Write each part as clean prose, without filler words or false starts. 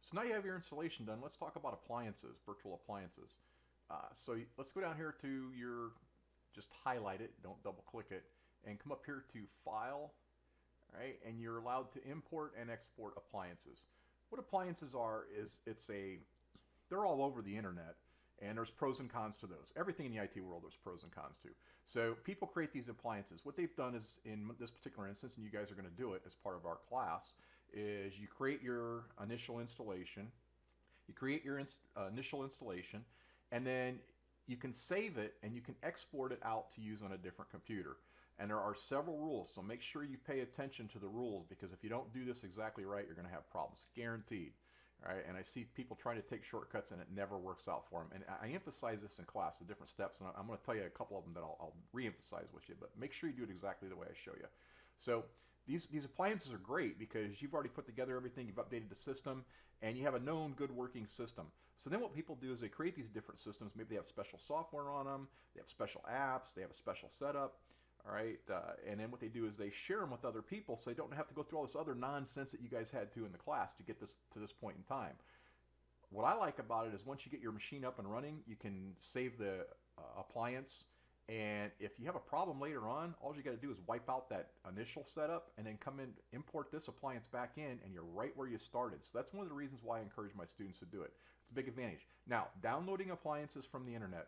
So now you have your installation done. Let's talk about appliances, virtual appliances. Let's go down here to your, just highlight it, don't double click it, and come up here to File, right? And you're allowed to import and export appliances. What appliances are is they're all over the internet, and there's pros and cons to those. Everything in the IT world there's pros and cons to. So people create these appliances. What they've done is, in this particular instance, and you guys are going to do it as part of our class, is you create your initial installation. You create your initial installation, and then you can save it and you can export it out to use on a different computer. And there are several rules, so make sure you pay attention to the rules, because if you don't do this exactly right, you're going to have problems, guaranteed. All right, and I see people trying to take shortcuts and it never works out for them. And I emphasize this in class, the different steps, and I'm going to tell you a couple of them that I'll re-emphasize with you, but make sure you do it exactly the way I show you. So these appliances are great because you've already put together everything, you've updated the system, and you have a known good working system. So then what people do is they create these different systems. Maybe they have special software on them, they have special apps, they have a special setup. All right, and then what they do is they share them with other people, so they don't have to go through all this other nonsense that you guys had to in the class to get this to this point in time. What I like about it is once you get your machine up and running, you can save the appliance, and if you have a problem later on, all you got to do is wipe out that initial setup and then come in, import this appliance back in, and you're right where you started. So that's one of the reasons why I encourage my students to do it. It's a big advantage. Now, downloading appliances from the internet,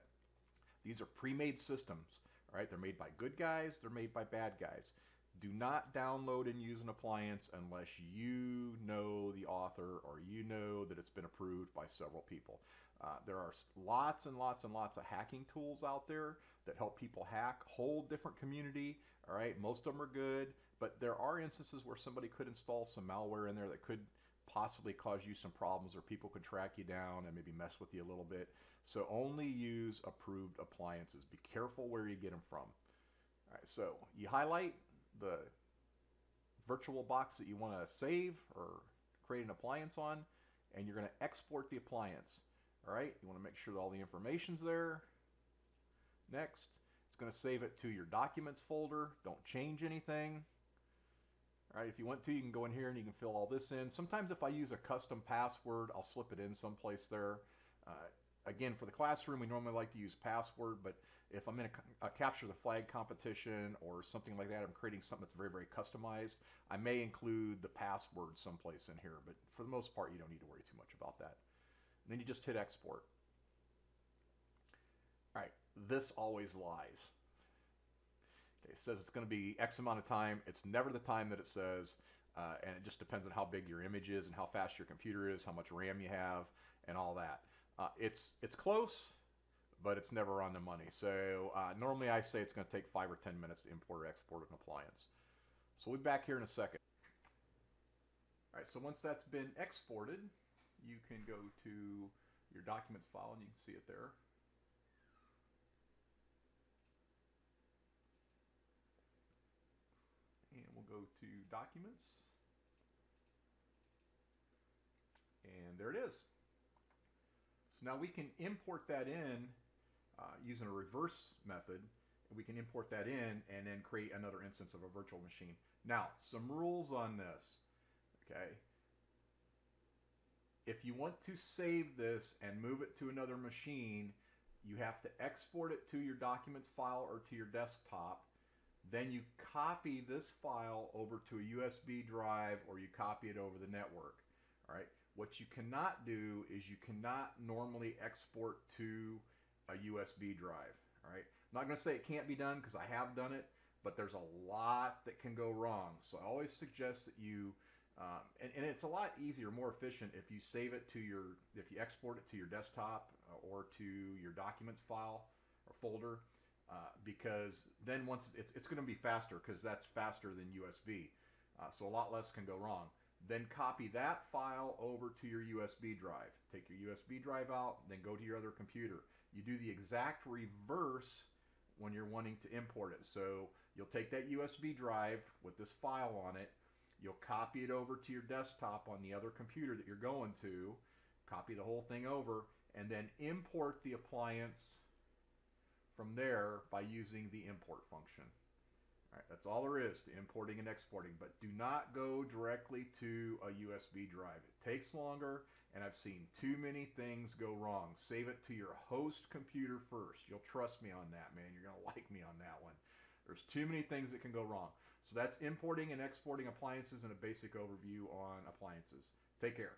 these are pre-made systems. All right, they're made by good guys, they're made by bad guys. Do not download and use an appliance unless you know the author or you know that it's been approved by several people. There are lots and lots and lots of hacking tools out there that help people hack. Whole different community. All right, most of them are good, but there are instances where somebody could install some malware in there that could possibly cause you some problems, or people could track you down and maybe mess with you a little bit. So only use approved appliances. Be careful where you get them from. All right, so you highlight the virtual box that you want to save or create an appliance on, and you're going to export the appliance. All right, you want to make sure that all the information's there. Next, it's going to save it to your documents folder. Don't change anything. All right, if you want to, you can go in here and you can fill all this in. Sometimes if I use a custom password, I'll slip it in someplace there. Again, for the classroom, we normally like to use password, but if I'm in a capture the flag competition or something like that, I'm creating something that's very, very customized, I may include the password someplace in here, but for the most part, you don't need to worry too much about that. And then you just hit export. All right, this always lies. Okay, it says it's going to be X amount of time. It's never the time that it says, and it just depends on how big your image is and how fast your computer is, how much RAM you have, and all that. It's close, but it's never on the money. So normally I say it's going to take 5 or 10 minutes to import or export an appliance. So we'll be back here in a second. All right, so once that's been exported, you can go to your documents file and you can see it there. And we'll go to documents, and there it is. So now we can import that in using a reverse method. We can import that in and then create another instance of a virtual machine. Now, some rules on this, okay? If you want to save this and move it to another machine, you have to export it to your documents file or to your desktop. Then you copy this file over to a USB drive, or you copy it over the network. All right. What you cannot do is you cannot normally export to a USB drive. All right. I'm not going to say it can't be done, because I have done it, but there's a lot that can go wrong. So I always suggest that you, and it's a lot easier, more efficient if you save it to if you export it to your desktop or to your documents file or folder. Because then once it's going to be faster, because that's faster than USB. So a lot less can go wrong. Then copy that file over to your USB drive. Take your USB drive out, then go to your other computer. You do the exact reverse when you're wanting to import it. So you'll take that USB drive with this file on it, you'll copy it over to your desktop on the other computer that you're going to, copy the whole thing over, and then import the appliance from there by using the import function. All right, that's all there is to importing and exporting, but do not go directly to a USB drive. It takes longer, and I've seen too many things go wrong. Save it to your host computer first. You'll trust me on that, man. You're going to like me on that one. There's too many things that can go wrong. So that's importing and exporting appliances and a basic overview on appliances. Take care.